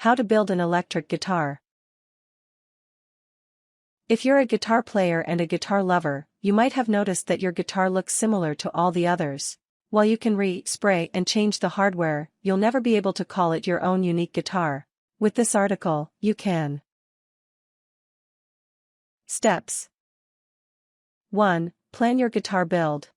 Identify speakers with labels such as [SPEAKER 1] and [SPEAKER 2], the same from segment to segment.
[SPEAKER 1] How to build an electric guitar. If you're a guitar player and a guitar lover, you might have noticed that your guitar looks similar to all the others. While you can spray and change the hardware, you'll never be able to call it your own unique guitar. With this article, you can. Steps. 1. Plan your guitar build.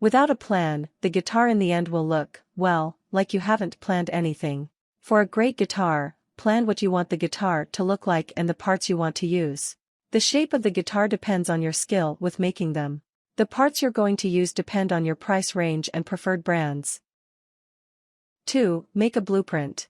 [SPEAKER 1] Without a plan, the guitar in the end will look, well, like you haven't planned anything. For a great guitar, plan what you want the guitar to look like and the parts you want to use. The shape of the guitar depends on your skill with making them. The parts you're going to use depend on your price range and preferred brands. 2. Make a blueprint.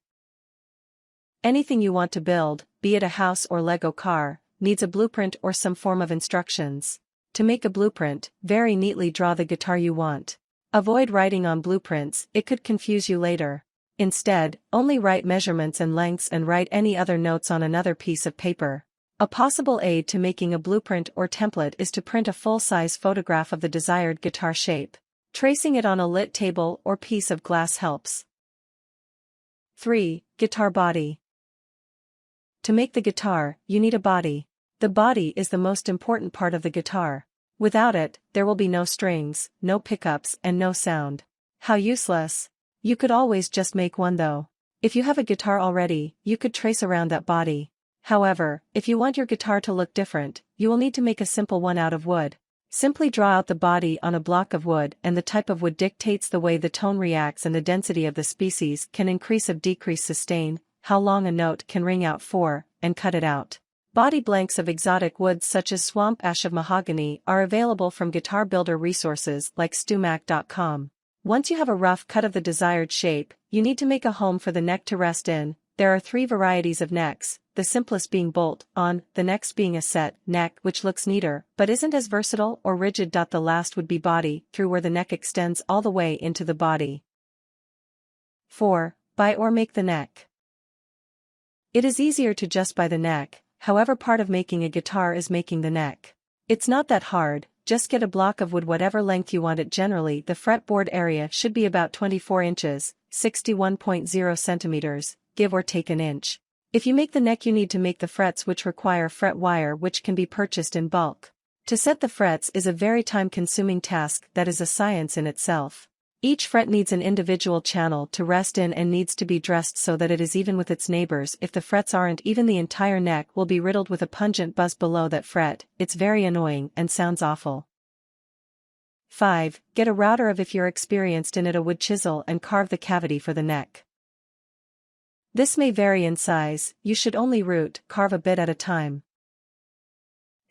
[SPEAKER 1] Anything you want to build, be it a house or Lego car, needs a blueprint or some form of instructions. To make a blueprint, very neatly draw the guitar you want. Avoid writing on blueprints, it could confuse you later. Instead, only write measurements and lengths and write any other notes on another piece of paper. A possible aid to making a blueprint or template is to print a full-size photograph of the desired guitar shape. Tracing it on a lit table or piece of glass helps. 3. Guitar body. To make the guitar, you need a body. The body is the most important part of the guitar. Without it, there will be no strings, no pickups, and no sound. How useless! You could always just make one though. If you have a guitar already, you could trace around that body. However, if you want your guitar to look different, you will need to make a simple one out of wood. Simply draw out the body on a block of wood, and the type of wood dictates the way the tone reacts, and the density of the species can increase or decrease sustain, how long a note can ring out for, and cut it out. Body blanks of exotic woods such as swamp ash of mahogany are available from guitar builder resources like stumac.com. Once you have a rough cut of the desired shape, you need to make a home for the neck to rest in. There are 3 varieties of necks, the simplest being bolt-on, the next being a set neck which looks neater but isn't as versatile or rigid. The last would be body through, where the neck extends all the way into the body. 4. Buy or make the neck. It is easier to just buy the neck, however part of making a guitar is making the neck. It's not that hard. Just get a block of wood whatever length you want it. Generally, the fretboard area should be about 24 inches, 61.0 centimeters, give or take an inch. If you make the neck, you need to make the frets, which require fret wire which can be purchased in bulk. To set the frets is a very time-consuming task that is a science in itself. Each fret needs an individual channel to rest in and needs to be dressed so that it is even with its neighbors. If the frets aren't even, the entire neck will be riddled with a pungent buzz below that fret. It's very annoying and sounds awful. 5. Get a router of, if you're experienced in it, a wood chisel and carve the cavity for the neck. This may vary in size, you should only carve a bit at a time.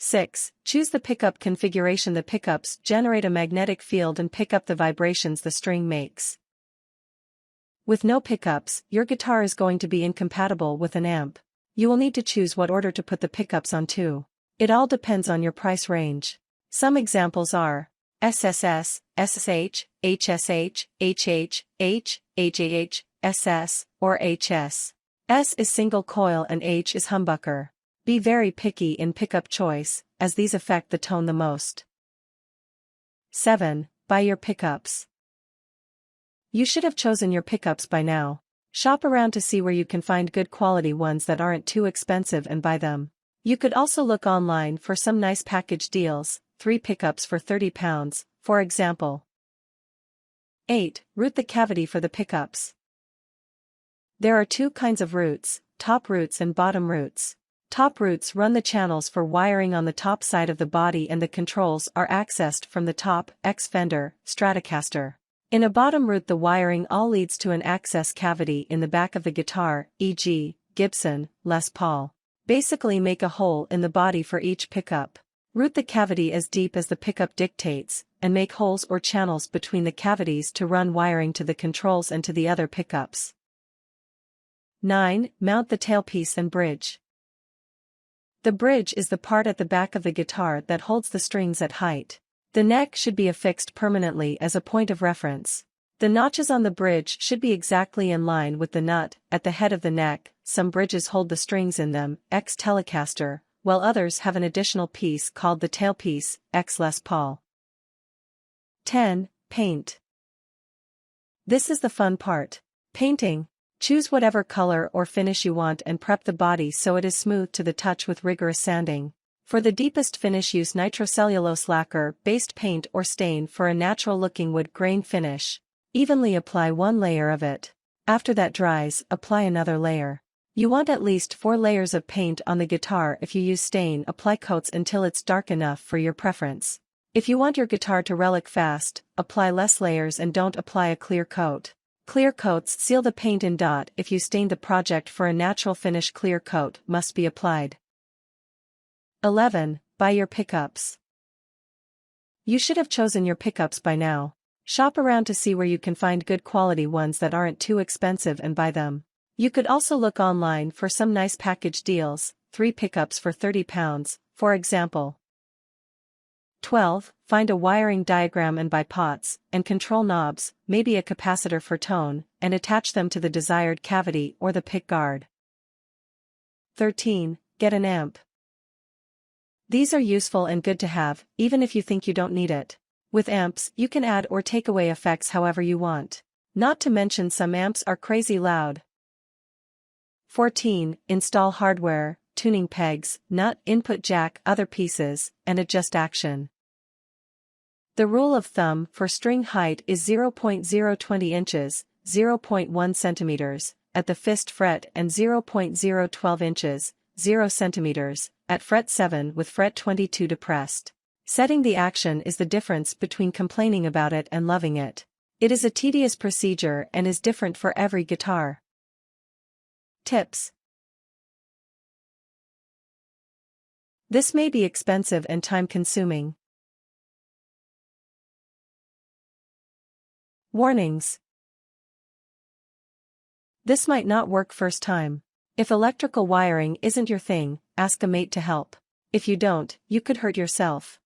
[SPEAKER 1] 6. Choose the pickup configuration. The pickups generate a magnetic field and pick up the vibrations the string makes. With no pickups, your guitar is going to be incompatible with an amp. You will need to choose what order to put the pickups on too. It all depends on your price range. Some examples are SSS, SSH, HSH, HH, H, HAH, SS, or HS. S is single coil and H is humbucker. Be very picky in pickup choice, as these affect the tone the most. 7. Buy your pickups. You should have chosen your pickups by now. Shop around to see where you can find good quality ones that aren't too expensive and buy them. You could also look online for some nice package deals, 3 pickups for £30, for example. 8. Root the cavity for the pickups. There are 2 kinds of roots, top roots and bottom roots. Top roots run the channels for wiring on the top side of the body, and the controls are accessed from the top, Fender, Stratocaster. In a bottom root, the wiring all leads to an access cavity in the back of the guitar, e.g., Gibson, Les Paul. Basically, make a hole in the body for each pickup. Root the cavity as deep as the pickup dictates, and make holes or channels between the cavities to run wiring to the controls and to the other pickups. 9. Mount the tailpiece and bridge. The bridge is the part at the back of the guitar that holds the strings at height. The neck should be affixed permanently as a point of reference. The notches on the bridge should be exactly in line with the nut at the head of the neck. Some bridges hold the strings in them, ex Telecaster, while others have an additional piece called the tailpiece, ex Les Paul. 10. Paint. This is the fun part. Painting. Choose whatever color or finish you want and prep the body so it is smooth to the touch with rigorous sanding. For the deepest finish, use nitrocellulose lacquer-based paint or stain for a natural-looking wood grain finish. Evenly apply one layer of it. After that dries, apply another layer. You want at least 4 layers of paint on the guitar. If you use stain, apply coats until it's dark enough for your preference. If you want your guitar to relic fast, apply less layers and don't apply a clear coat. Clear coats seal the paint in. If you stained the project for a natural finish, clear coat must be applied. 11. Buy your pickups. You should have chosen your pickups by now. Shop around to see where you can find good quality ones that aren't too expensive and buy them. You could also look online for some nice package deals, 3 pickups for £30, for example. 12. Find a wiring diagram and buy pots and control knobs, maybe a capacitor for tone, and attach them to the desired cavity or the pick guard. 13. Get an amp. These are useful and good to have, even if you think you don't need it. With amps, you can add or take away effects however you want. Not to mention some amps are crazy loud. 14. Install hardware, tuning pegs, nut, input jack, other pieces, and adjust action. The rule of thumb for string height is 0.020 inches, 0.1 centimeters, at the fifth fret and 0.012 inches, 0 centimeters, at fret 7 with fret 22 depressed. Setting the action is the difference between complaining about it and loving it. It is a tedious procedure and is different for every guitar. Tips. This may be expensive and time-consuming. Warnings. This might not work first time. If electrical wiring isn't your thing, ask a mate to help. If you don't, you could hurt yourself.